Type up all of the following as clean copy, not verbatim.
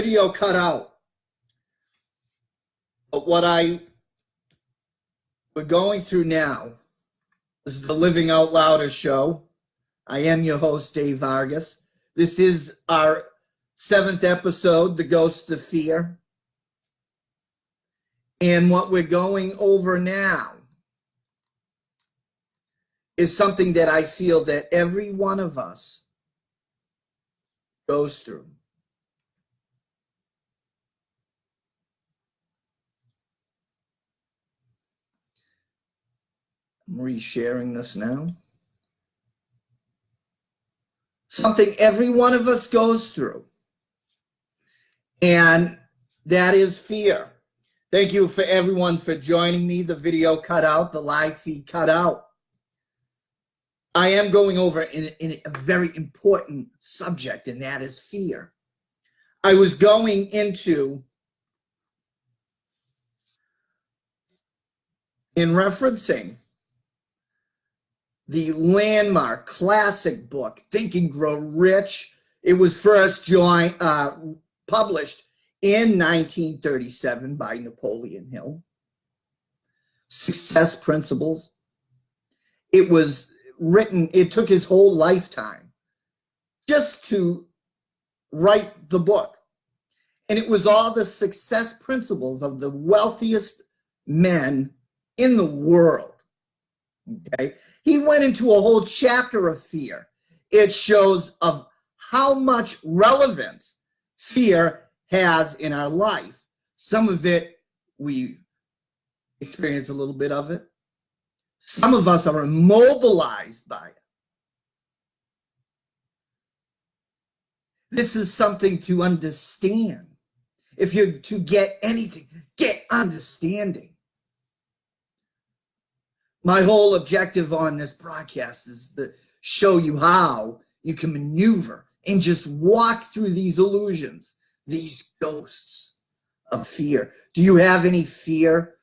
Video cut out. But what we're going through now is the Living Out Louder show. I am your host, Dave Vargas. This is our 7th episode, The Ghost of Fear. And what we're going over now is something that I feel that every one of us goes through. I'm resharing this now. Something every one of us goes through, and that is fear. Thank you for everyone for joining me. The video cut out, the live feed cut out. I am going over in a very important subject, and that is fear. I was going into, in referencing the landmark classic book, Think and Grow Rich. It was first published in 1937 by Napoleon Hill. Success Principles. It was written, it took his whole lifetime just to write the book. And it was all the success principles of the wealthiest men in the world. Okay? He went into a whole chapter of fear. It shows of how much relevance fear has in our life. Some of it, we experience a little bit of it. Some of us are immobilized by it. This is something to understand. If you're to get anything, get understanding. My whole objective on this broadcast is to show you how you can maneuver and just walk through these illusions, these ghosts of fear. Do you have any fear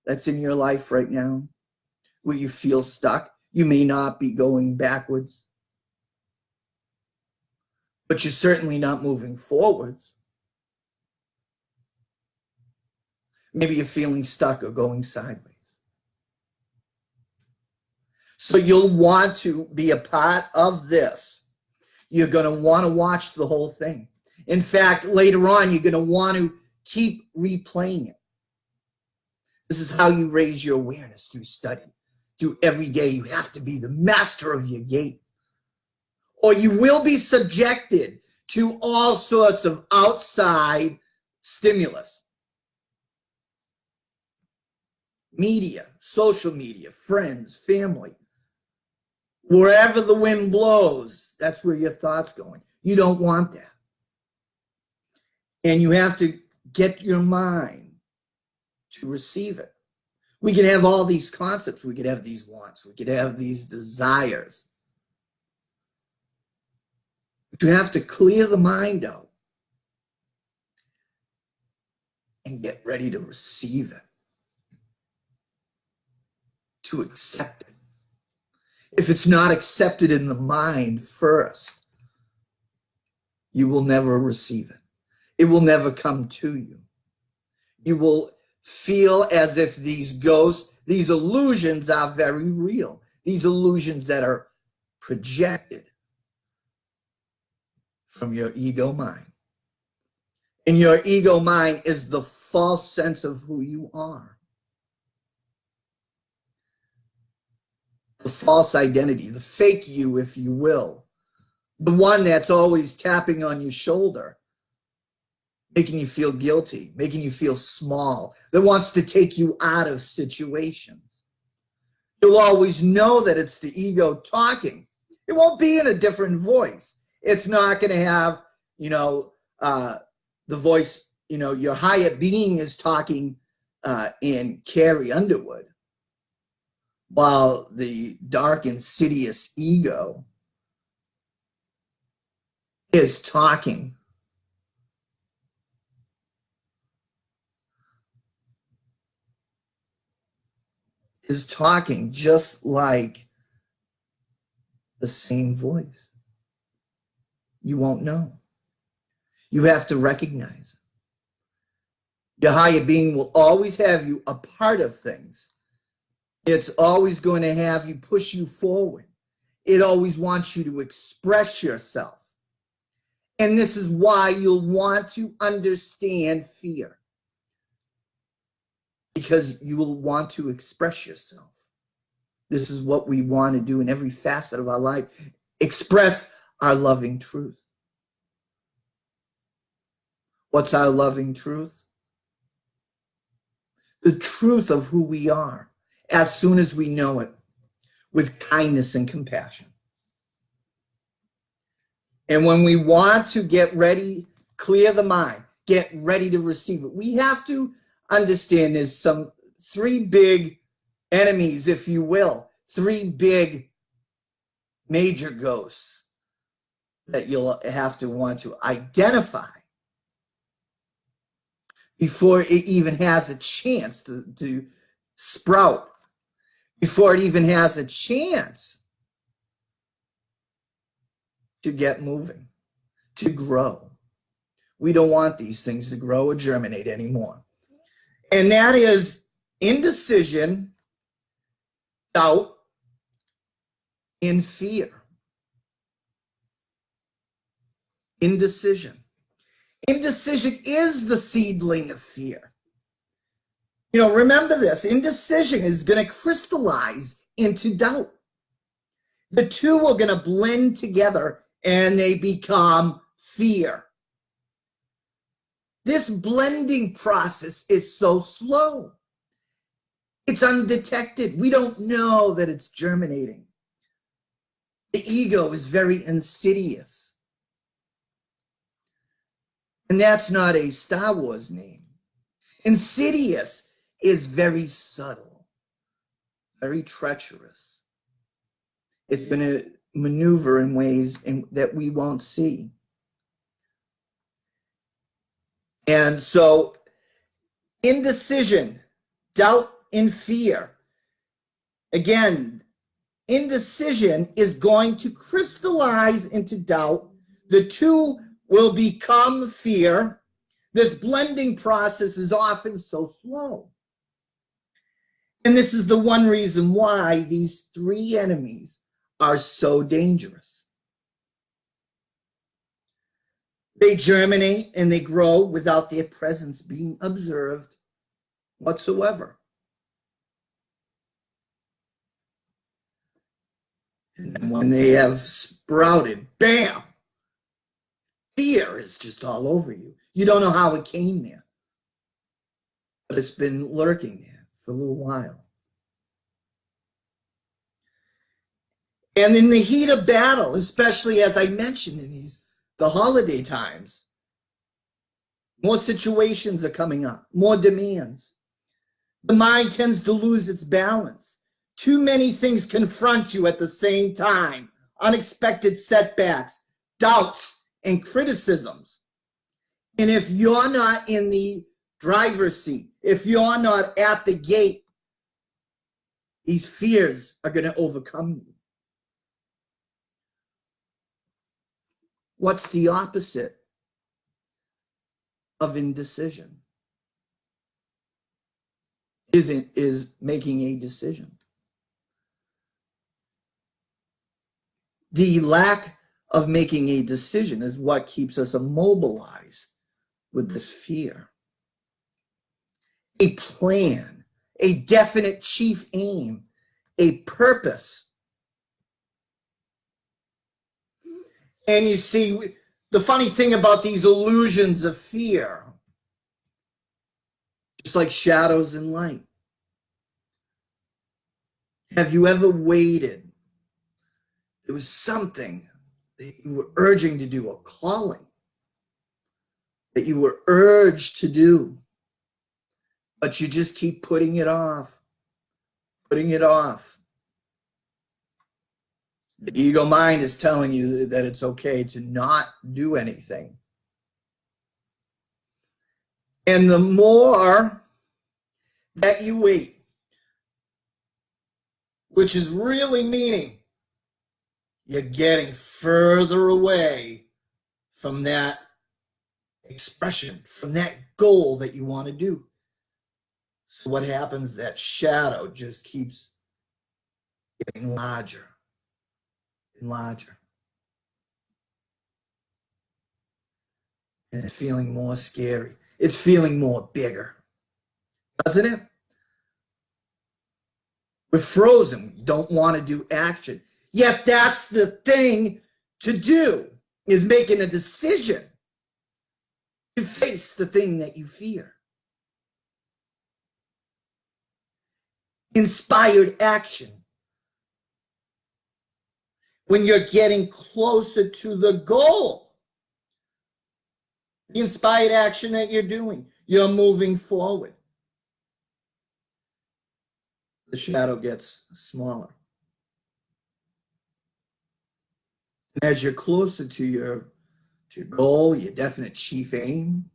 that's in your life right now where you feel stuck? You may not be going backwards, but you're certainly not moving forwards. Maybe you're feeling stuck or going sideways. So you'll want to be a part of this. You're going to want to watch the whole thing. In fact, later on, you're going to want to keep replaying it. This is how you raise your awareness through study. Through every day, you have to be the master of your game. Or you will be subjected to all sorts of outside stimulus. Media, social media, friends, family. Wherever the wind blows, that's where your thoughts going. You don't want that. And you have to get your mind to receive it. We can have all these concepts. We could have these wants. We could have these desires. But you have to clear the mind out and get ready to receive it, to accept it. If it's not accepted in the mind first, you will never receive it. It will never come to you. You will feel as if these ghosts, these illusions are very real. These illusions that are projected from your ego mind. And your ego mind is the false sense of who you are. The false identity, the fake you, if you will. The one that's always tapping on your shoulder, making you feel guilty, making you feel small, that wants to take you out of situations. You'll always know that it's the ego talking. It won't be in a different voice. It's not going to have, the voice, your higher being is talking in Carrie Underwood, while the dark, insidious ego is talking. Is talking just like the same voice. You won't know. You have to recognize it. Your higher being will always have you a part of things. It's always going to have you push you forward. It always wants you to express yourself. And this is why you'll want to understand fear, because you will want to express yourself. This is what we want to do in every facet of our life. Express our loving truth. What's our loving truth? The truth of who we are, as soon as we know it, with kindness and compassion. And when we want to get ready, clear the mind, get ready to receive it, we have to understand there's some three big enemies, if you will, three big major ghosts that you'll have to want to identify before it even has a chance to sprout, before it even has a chance to get moving, to grow. We don't want these things to grow or germinate anymore. And that is indecision, doubt, and fear. Indecision. Indecision is the seedling of fear. You know, remember this. Indecision is going to crystallize into doubt. The two are going to blend together and they become fear. This blending process is so slow. It's undetected. We don't know that it's germinating. The ego is very insidious. And that's not a Star Wars name. Insidious is very subtle, very treacherous. It's going to maneuver in ways that we won't see. And so indecision, doubt, and fear. Again, indecision is going to crystallize into doubt. The two will become fear. This blending process is often so slow. And this is the one reason why these three enemies are so dangerous. They germinate and they grow without their presence being observed whatsoever. And then when they have sprouted, bam, fear is just all over you. You don't know how it came there, but it's been lurking there for a little while. And in the heat of battle, especially as I mentioned in the holiday times, more situations are coming up, more demands. The mind tends to lose its balance. Too many things confront you at the same time. Unexpected setbacks, doubts, and criticisms. And if you're not in the driver's seat, if you're not at the gate, these fears are going to overcome you. What's the opposite of indecision? Is making a decision. The lack of making a decision is what keeps us immobilized with this fear. A plan, a definite chief aim, a purpose. And you see, the funny thing about these illusions of fear, just like shadows and light. Have you ever waited? There was something that you were urging to do, a calling that you were urged to do, but you just keep putting it off, putting it off. The ego mind is telling you that it's okay to not do anything. And the more that you wait, which is really meaning you're getting further away from that expression from that goal that you want to do. So what happens? That shadow just keeps getting larger and larger. And it's feeling more scary. It's feeling more bigger. Doesn't it? We're frozen. We don't want to do action. Yet that's the thing to do, is making a decision to face the thing that you fear. Inspired action. When you're getting closer to the goal, the inspired action that you're doing, you're moving forward. The shadow gets smaller. And as you're closer to your goal, your definite chief aim,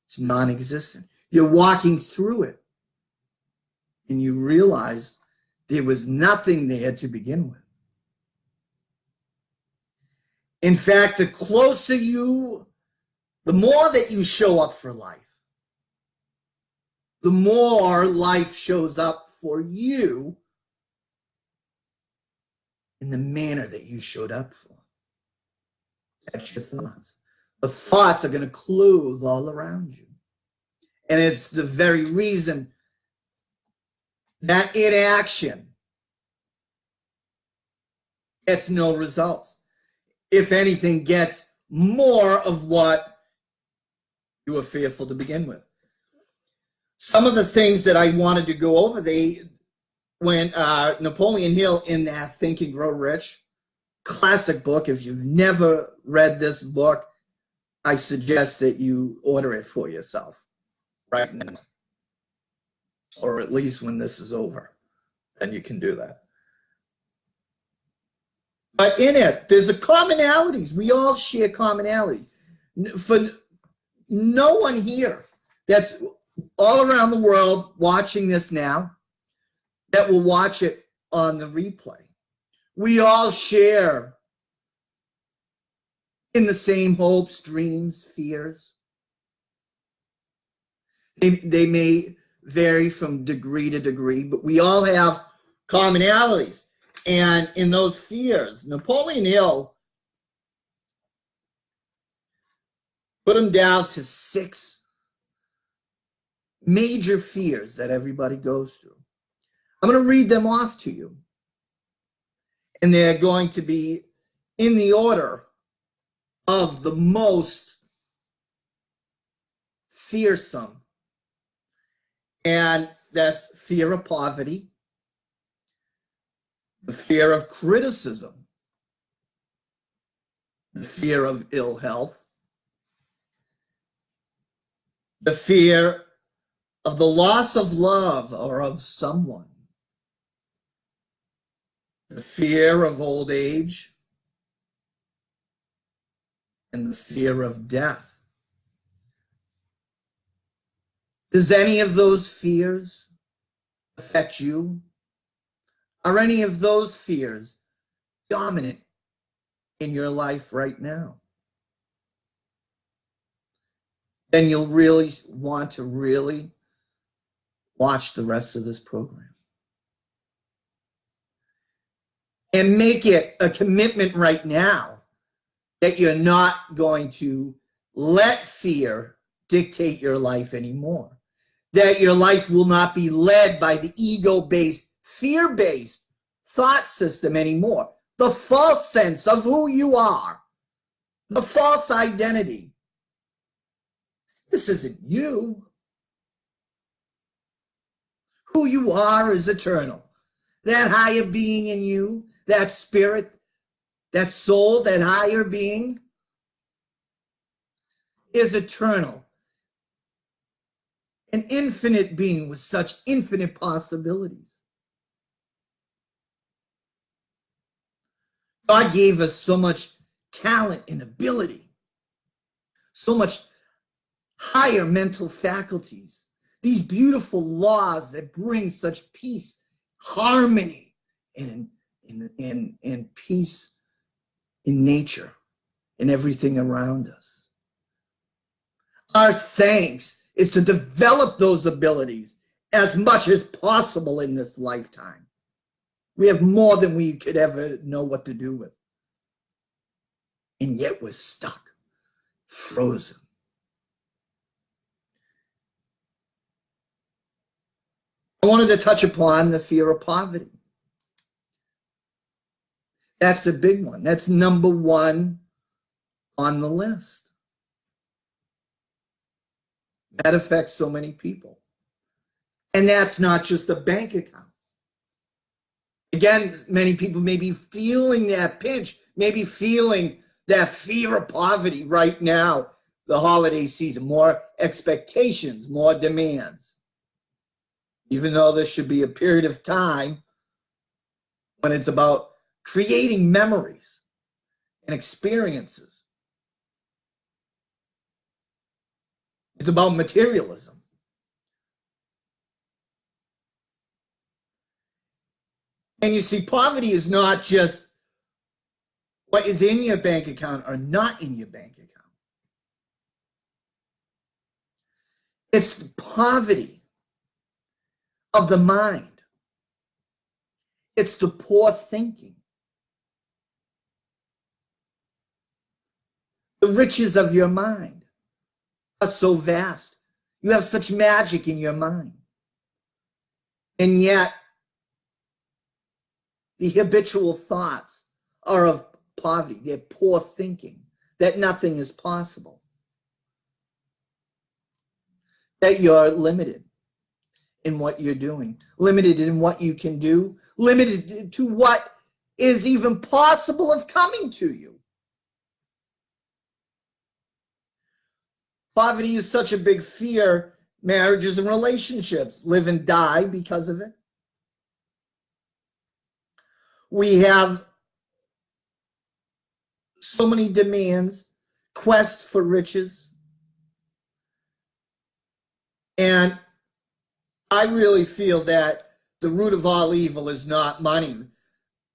it's non-existent. You're walking through it, and you realize there was nothing there to begin with. In fact, the closer the more that you show up for life, the more life shows up for you in the manner that you showed up for. That's your thoughts. The thoughts are going to clothe all around you. And it's the very reason that inaction gets no results. If anything, gets more of what you were fearful to begin with. Some of the things that I wanted to go over, when Napoleon Hill, in that Think and Grow Rich, classic book. If you've never read this book, I suggest that you order it for yourself right now, or at least when this is over, then you can do that. But in it, there's a commonalities. We all share commonalities. For no one here that's all around the world watching this now that will watch it on the replay, we all share in the same hopes, dreams, fears. They may vary from degree to degree, but we all have commonalities. And in those fears, Napoleon Hill put them down to 6 major fears that everybody goes through. I'm going to read them off to you. And they're going to be in the order of the most fearsome. And that's fear of poverty, the fear of criticism, the fear of ill health, the fear of the loss of love or of someone, the fear of old age, and the fear of death. Does any of those fears affect you? Are any of those fears dominant in your life right now? Then you'll really want to watch the rest of this program. And make it a commitment right now that you're not going to let fear dictate your life anymore. That your life will not be led by the ego-based, fear-based thought system anymore. The false sense of who you are. The false identity. This isn't you. Who you are is eternal. That higher being in you, that spirit, that soul, that higher being is eternal. An infinite being with such infinite possibilities. God gave us so much talent and ability, so much higher mental faculties, these beautiful laws that bring such peace, harmony, and peace in nature and everything around us. Our thanks is to develop those abilities as much as possible in this lifetime. We have more than we could ever know what to do with. And yet we're stuck, frozen. I wanted to touch upon the fear of poverty. That's a big one. That's number one on the list. That affects so many people. And that's not just a bank account. Again, many people may be feeling that pinch, maybe feeling that fear of poverty right now, the holiday season, more expectations, more demands. Even though this should be a period of time when it's about creating memories and experiences. It's about materialism. And you see, poverty is not just what is in your bank account or not in your bank account. It's the poverty of the mind. It's the poor thinking. The riches of your mind are so vast. You have such magic in your mind. And yet, the habitual thoughts are of poverty. They're poor thinking, that nothing is possible, that you're limited in what you're doing, limited in what you can do, limited to what is even possible of coming to you. Poverty is such a big fear. Marriages and relationships live and die because of it. We have so many demands, quest for riches. And I really feel that the root of all evil is not money.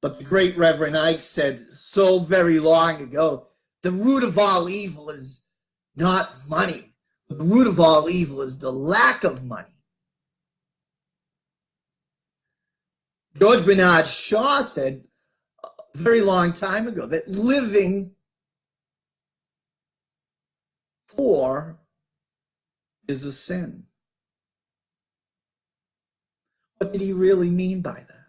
But the great Reverend Ike said so very long ago, the root of all evil is not money. The root of all evil is the lack of money. George Bernard Shaw said a very long time ago that living poor is a sin. What did he really mean by that?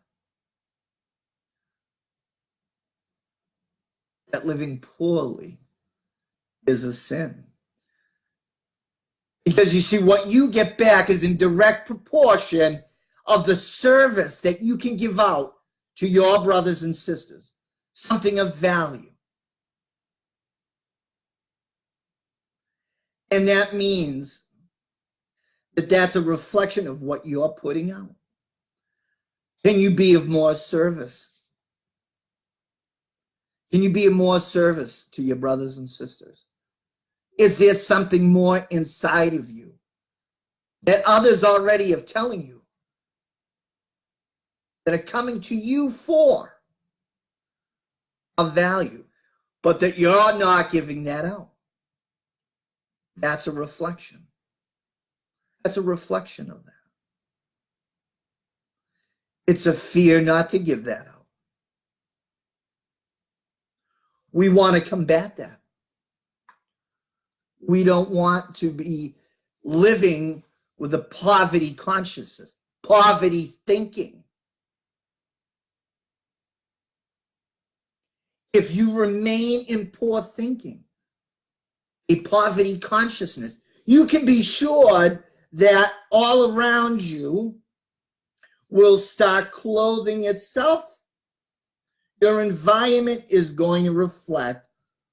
That living poorly is a sin. Because you see, what you get back is in direct proportion of the service that you can give out to your brothers and sisters, something of value. And that means that that's a reflection of what you're putting out. Can you be of more service? Can you be of more service to your brothers and sisters? Is there something more inside of you that others already are telling you, that are coming to you for of value, but that you're not giving that out? That's a reflection. That's a reflection of that. It's a fear not to give that out. We want to combat that. We don't want to be living with a poverty consciousness, poverty thinking. If you remain in poor thinking, a poverty consciousness, you can be sure that all around you will start clothing itself. Your environment is going to reflect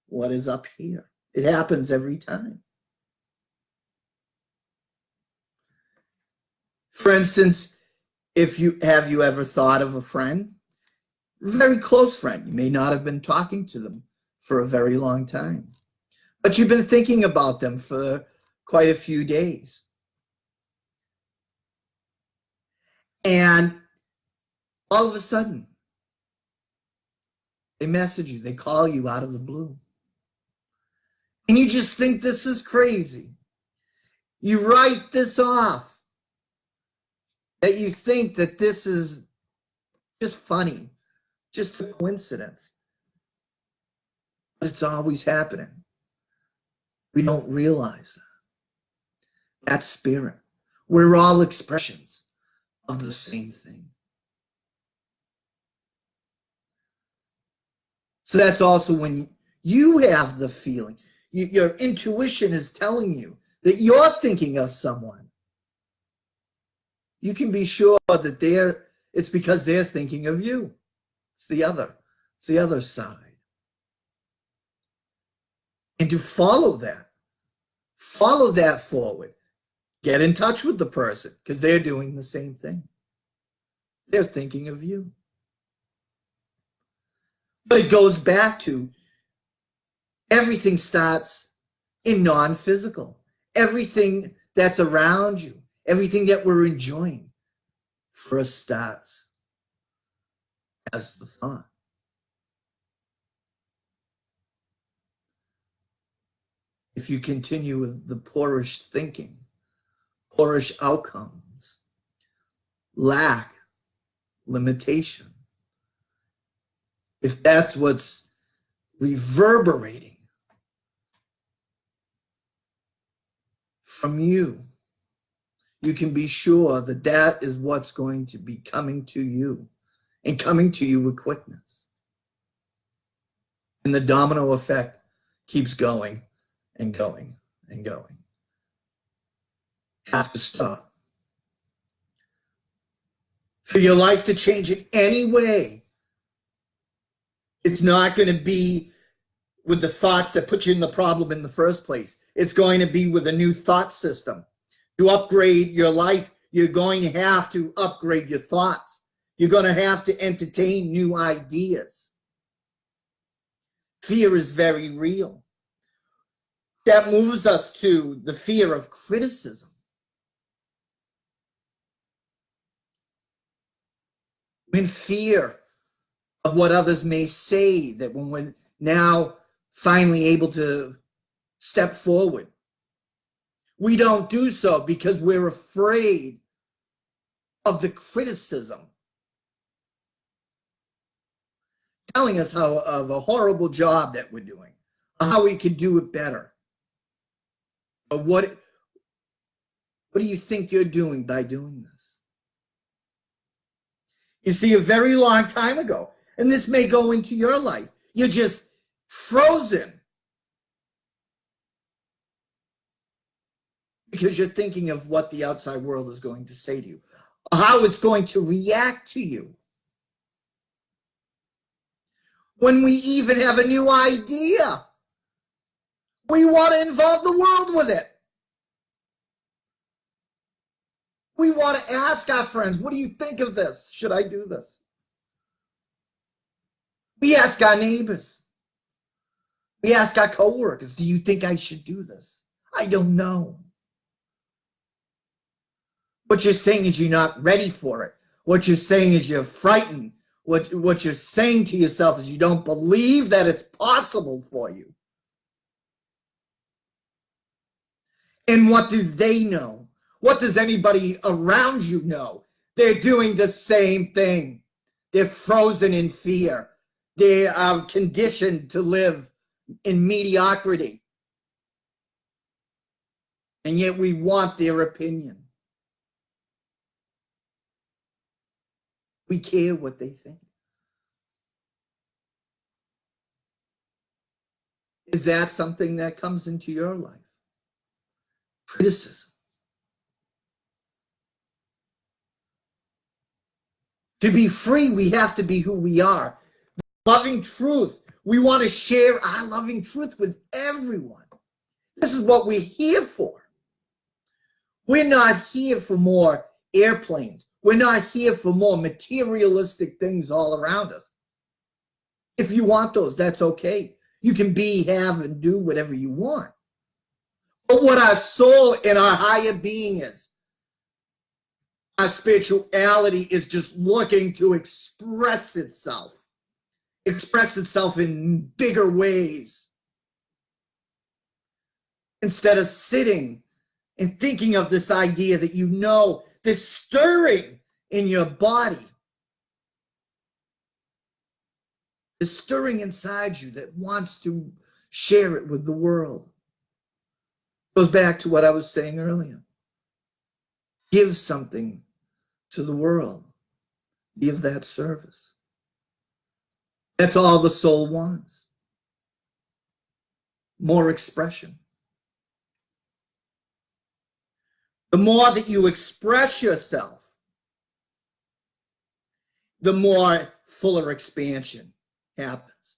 what is up here. It happens every time. For instance, have you ever thought of a friend, a very close friend? You may not have been talking to them for a very long time, but you've been thinking about them for quite a few days. And all of a sudden, they message you, they call you out of the blue. And you just think this is crazy. You write this off, that you think that this is just funny, just a coincidence. But it's always happening. We don't realize that. That's spirit. We're all expressions of the same thing. So that's also when you have the feeling, your intuition is telling you that you're thinking of someone. You can be sure that it's because they're thinking of you. It's the other side. And to follow that forward. Get in touch with the person because they're doing the same thing. They're thinking of you. But it goes back to everything starts in non-physical. Everything that's around you, everything that we're enjoying first starts as the thought. If you continue with the poorish thinking, poorish outcomes, lack, limitation, if that's what's reverberating from you, you can be sure that that is what's going to be coming to you, and coming to you with quickness. And the domino effect keeps going and going and going. Have to stop. For your life to change in any way, it's not going to be with the thoughts that put you in the problem in the first place. It's going to be with a new thought system. To upgrade your life, you're going to have to upgrade your thoughts. You're going to have to entertain new ideas. Fear is very real. That moves us to the fear of criticism. In fear of what others may say, that when we're now finally able to step forward, we don't do so because we're afraid of the criticism telling us of a horrible job that we're doing, or how we could do it better. Or what do you think you're doing by doing this? You see, a very long time ago, and this may go into your life, you're just frozen because you're thinking of what the outside world is going to say to you, how it's going to react to you. When we even have a new idea, we want to involve the world with it. We want to ask our friends, what do you think of this? Should I do this? We ask our neighbors. We ask our coworkers, do you think I should do this? I don't know. What you're saying is you're not ready for it. What you're saying is you're frightened. What you're saying to yourself is you don't believe that it's possible for you. And what do they know? What does anybody around you know? They're doing the same thing. They're frozen in fear. They are conditioned to live in mediocrity. And yet we want their opinion. We care what they think. Is that something that comes into your life? Criticism. To be free, we have to be who we are. Loving truth. We want to share our loving truth with everyone. This is what we're here for. We're not here for more airplanes. We're not here for more materialistic things all around us. If you want those, that's okay. You can be, have, and do whatever you want. But what our soul and our higher being is, our spirituality is just looking to express itself in bigger ways. Instead of sitting and thinking of this idea that you know, this stirring in your body, this stirring inside you that wants to share it with the world. Goes back to what I was saying earlier. Give something to the world. Give that service. That's all the soul wants. More expression. The more that you express yourself, the more fuller expansion happens.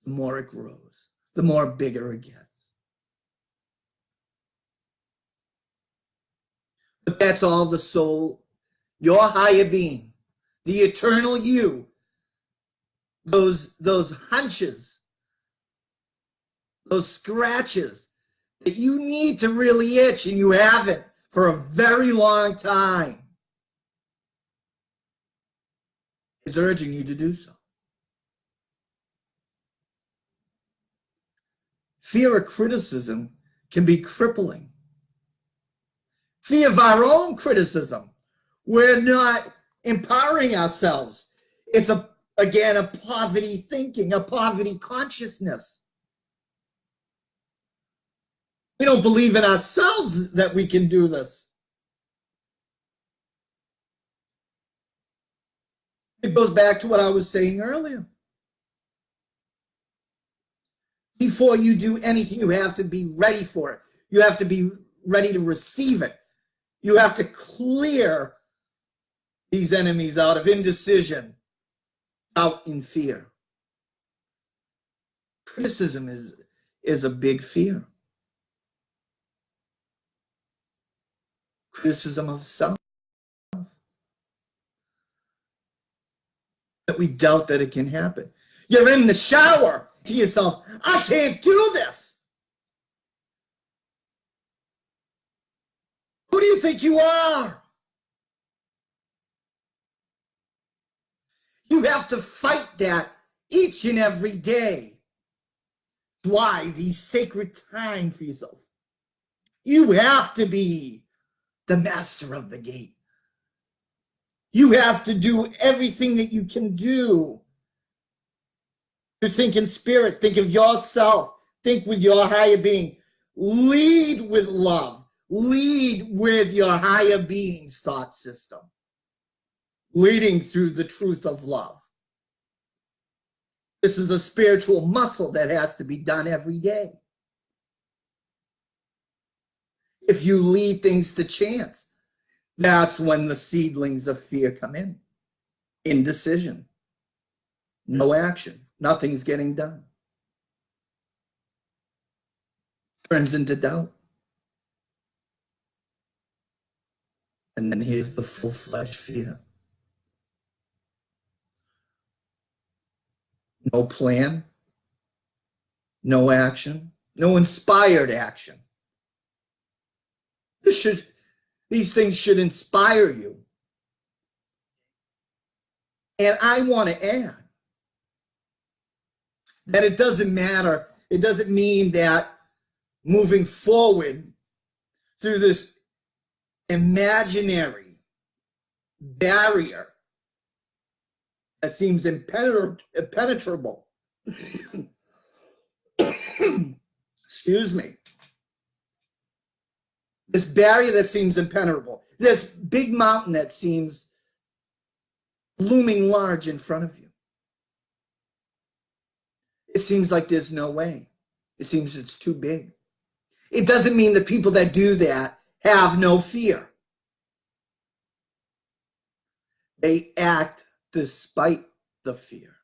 The more it grows, the more bigger it gets. But that's all the soul, your higher being, the eternal you, those hunches, those scratches that you need to really itch and you haven't for a very long time, is urging you to do so. Fear of criticism can be crippling. Fear of our own criticism. We're not empowering ourselves. It's again a poverty thinking, a poverty consciousness. We don't believe in ourselves that we can do this. It goes back to what I was saying earlier. Before you do anything, you have to be ready for it. You have to be ready to receive it. You have to clear these enemies out of indecision, out in fear. Criticism is a big fear. Criticism of self. That we doubt that it can happen. You're in the shower to yourself, I can't do this. Who do you think you are? You have to fight that each and every day. Why? These sacred time for yourself. You have to be the master of the gate. You have to do everything that you can do to think in spirit, think of yourself, think with your higher being. Lead with love. Lead with your higher being's thought system. Leading through the truth of love. This is a spiritual muscle that has to be done every day. If you lead things to chance, that's when the seedlings of fear come in. Indecision. No action. Nothing's getting done. Turns into doubt. And then here's the full-fledged fear. No plan. No action. No inspired action. These things should inspire you. And I want to add that it doesn't matter. It doesn't mean that moving forward through this imaginary barrier that seems impenetrable. Excuse me. This barrier that seems impenetrable. This big mountain that seems looming large in front of you. It seems like there's no way. It seems it's too big. It doesn't mean the people that do that have no fear. They act despite the fear.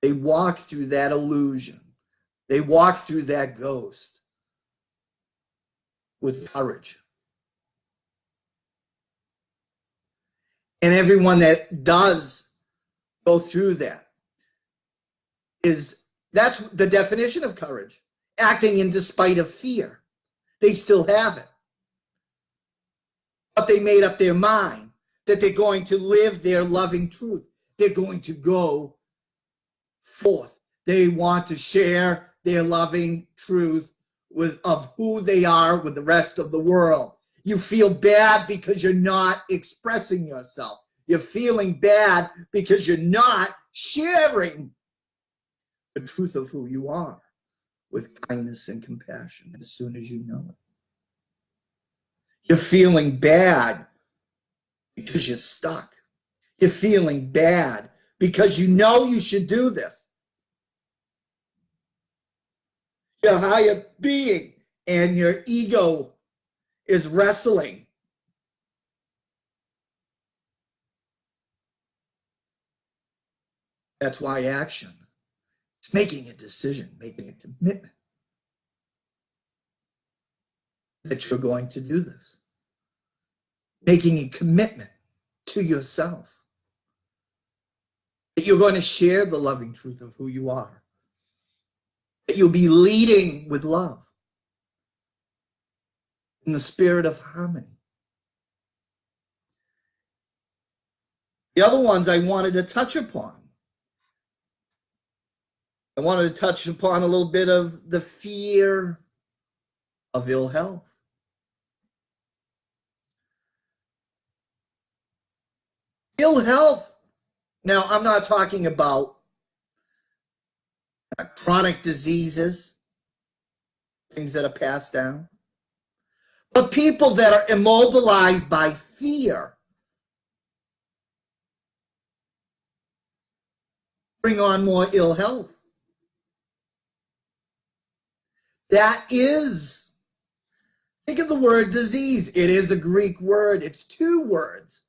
They walk through that illusion. They walk through that ghost with courage. And everyone that does go through that that's the definition of courage. Acting in despite of fear. They still have it. But they made up their mind that they're going to live their loving truth. They're going to go forth. They want to share their loving truth of who they are with the rest of the world. You feel bad because you're not expressing yourself. You're feeling bad because you're not sharing the truth of who you are with kindness and compassion as soon as you know it. You're feeling bad because you're stuck. You're feeling bad because you know you should do this. Your higher being and your ego is wrestling. That's why action. It's making a decision, making a commitment that you're going to do this. Making a commitment to yourself that you're going to share the loving truth of who you are, that you'll be leading with love in the spirit of harmony. The other ones I wanted to touch upon. I wanted to touch upon a little bit of the fear of ill health. Ill health. Now, I'm not talking about chronic diseases, things that are passed down, but people that are immobilized by fear bring on more ill health. That is, think of the word disease. It is a Greek word. It's two words.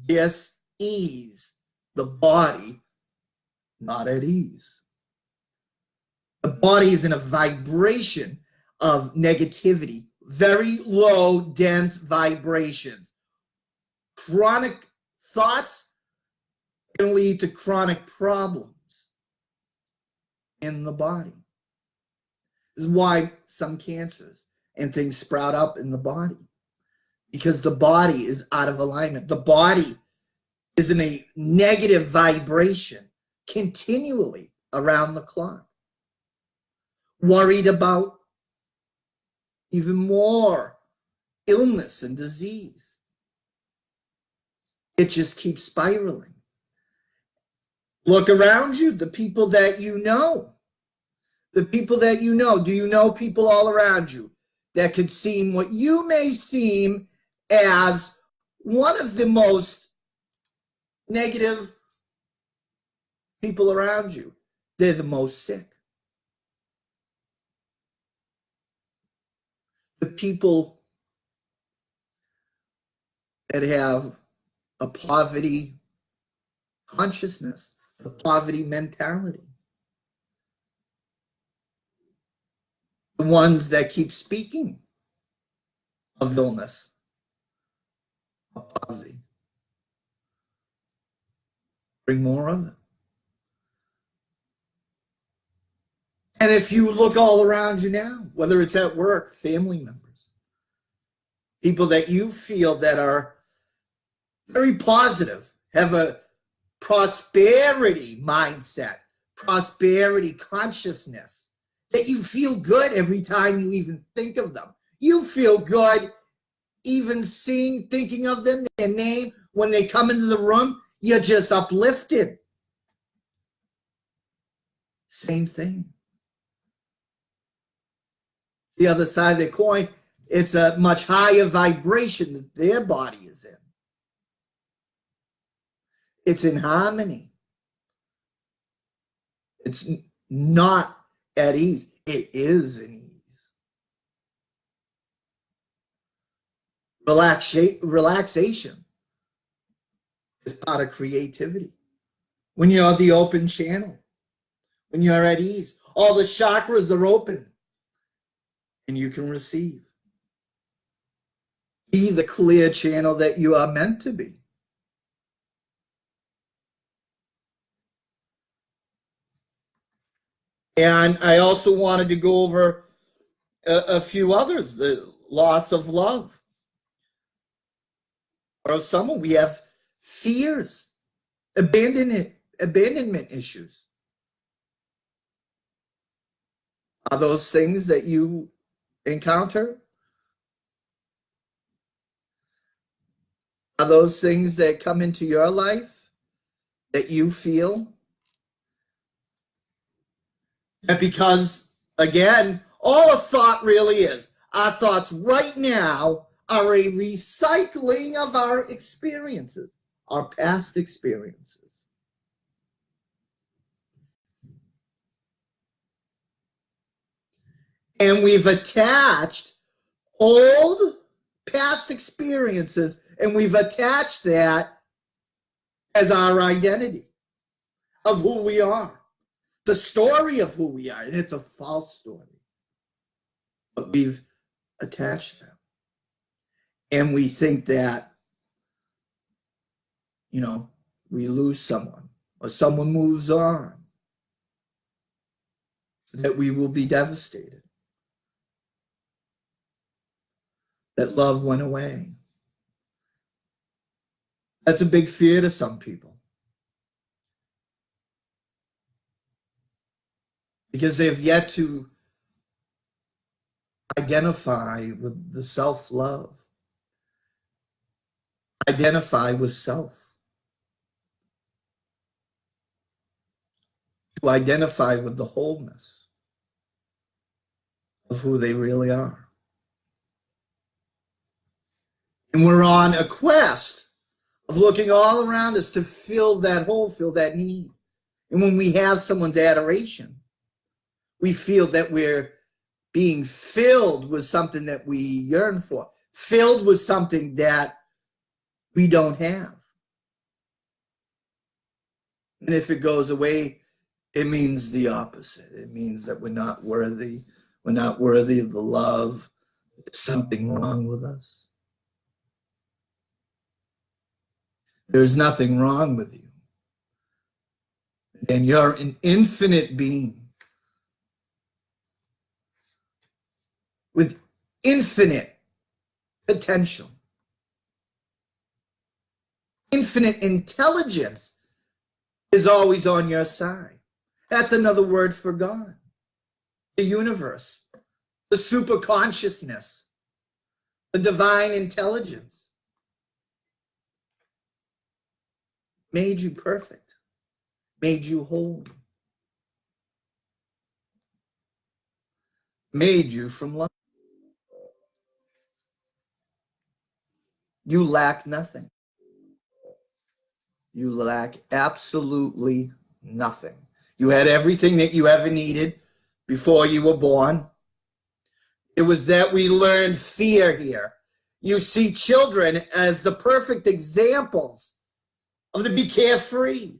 Dis-ease, the body not at ease. The body is in a vibration of negativity, very low, dense vibrations. Chronic thoughts can lead to chronic problems in the body. This is why some cancers and things sprout up in the body, because the body is out of alignment. The body is in a negative vibration continually around the clock. Worried about even more illness and disease. It just keeps spiraling. Look around you, the people that you know. The people that you know. Do you know people all around you that could seem what you may seem as one of the most negative people around you? They're the most sick. The people that have a poverty consciousness, a poverty mentality. The ones that keep speaking of illness, of poverty. Bring more of it. And if you look all around you now, whether it's at work, family members, people that you feel that are very positive, have a prosperity mindset, prosperity consciousness, that you feel good every time you even think of them. You feel good even thinking of them, their name, when they come into the room, you're just uplifted. Same thing. The other side of the coin, it's a much higher vibration that their body is in. It's in harmony. It's not at ease. It is in ease. Relaxation is part of creativity. When you're the open channel, when you're at ease, all the chakras are open and you can receive. Be the clear channel that you are meant to be. And I also wanted to go over a few others. The loss of love. Or someone, we have fears, abandonment issues. Are those things that you encounter are those things that come into your life that you feel that, because again, all a thought really is, our thoughts right now are a recycling of our experiences, our past experiences. And we've attached old past experiences, and we've attached that as our identity of who we are, the story of who we are. And it's a false story, but we've attached them. And we think that, you know, we lose someone or someone moves on, that we will be devastated, that love went away. That's a big fear to some people, because they've yet to identify with the self-love, identify with self, to identify with the wholeness of who they really are. And we're on a quest of looking all around us to fill that hole, fill that need. And when we have someone's adoration, we feel that we're being filled with something that we yearn for, filled with something that we don't have. And if it goes away, it means the opposite. It means that we're not worthy. We're not worthy of the love. There's something wrong with us. There's nothing wrong with you. And you're an infinite being with infinite potential, infinite intelligence is always on your side. That's another word for God, the universe, the super consciousness, the divine intelligence made you perfect, made you whole, made you from love. You lack nothing. You lack absolutely nothing. You had everything that you ever needed before you were born. It was that we learned fear here. You see children as the perfect examples of the be carefree.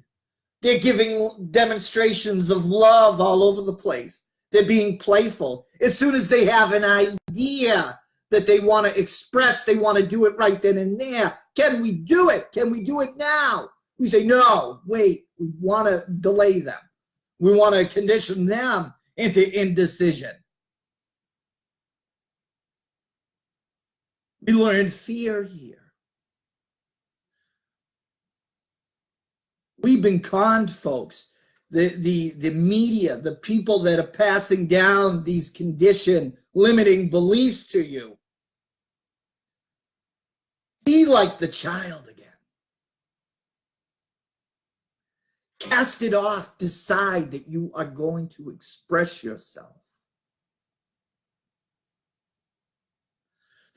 They're giving demonstrations of love all over the place. They're being playful. As soon as they have an idea that they want to express, they want to do it right then and there. Can we do it? Can we do it now? We say, no, wait, we want to delay them. We want to condition them into indecision. We learn fear here. We've been conned, folks. The media, the people that are passing down these conditioned, limiting beliefs to you. Be like the child again. Cast it off. Decide that you are going to express yourself.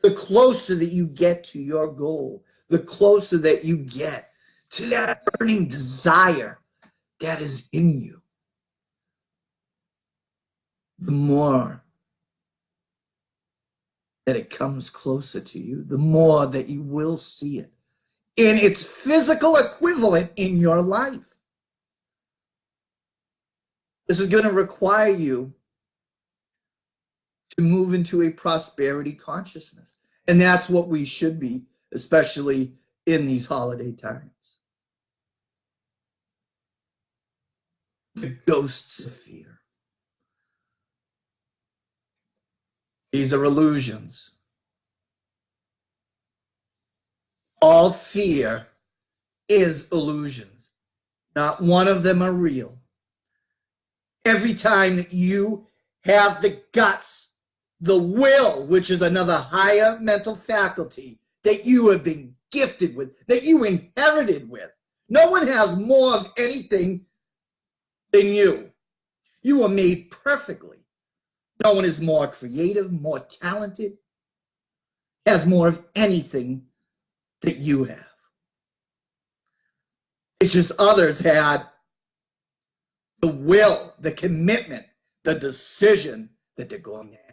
The closer that you get to your goal, the closer that you get to that burning desire that is in you, the more that it comes closer to you, the more that you will see it in its physical equivalent in your life. This is going to require you to move into a prosperity consciousness. And that's what we should be, especially in these holiday times. The ghosts of fear. These are illusions. All fear is illusions. Not one of them are real. Every time that you have the guts the will, which is another higher mental faculty that you have been gifted with, that you inherited with. No one has more of anything than you. You were made perfectly. No one is more creative, more talented, has more of anything that you have. It's just others had the will, the commitment, the decision that they're going to act.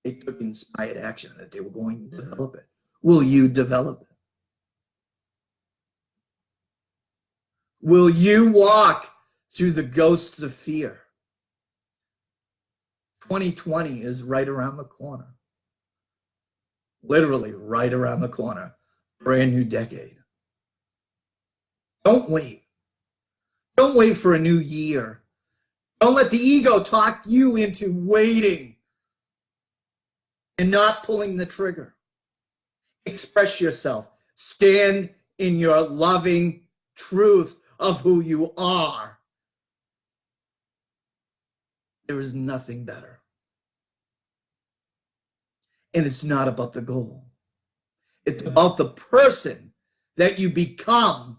They took inspired action, that they were going to develop it. Will you develop it? Will you walk through the ghosts of fear? 2020 is right around the corner. Literally right around the corner. Brand new decade. Don't wait. Don't wait for a new year. Don't let the ego talk you into waiting and not pulling the trigger. Express yourself. Stand in your loving truth of who you are. There is nothing better. And it's not about the goal. It's about the person that you become.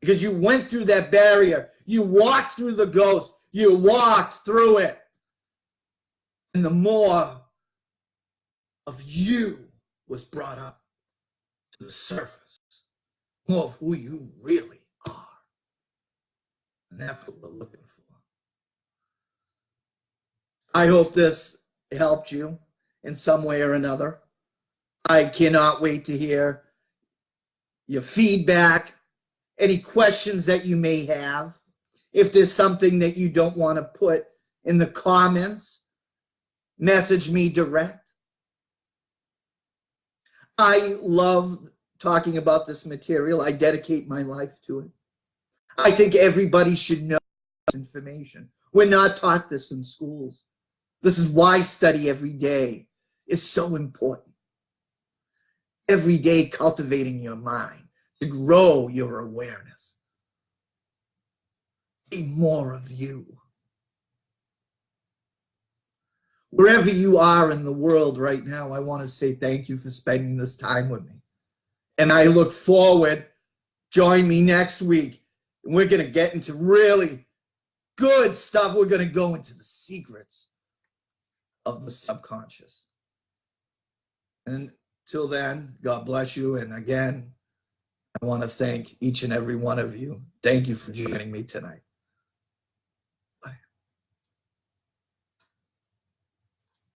Because you went through that barrier. You walked through the ghost. You walked through it. And the more of you was brought up to the surface, more of who you really are. And that's what we're looking for. I hope this helped you in some way or another. I cannot wait to hear your feedback, any questions that you may have. If there's something that you don't want to put in the comments, message me direct. I love talking about this material. I dedicate my life to it. I think everybody should know this information. We're not taught this in schools. This is why study every day is so important. Every day cultivating your mind to grow your awareness. Be more of you. Wherever you are in the world right now, I want to say thank you for spending this time with me. And I look forward, join me next week. And we're going to get into really good stuff. We're going to go into the secrets of the subconscious. And until then, God bless you. And again, I want to thank each and every one of you. Thank you for joining me tonight.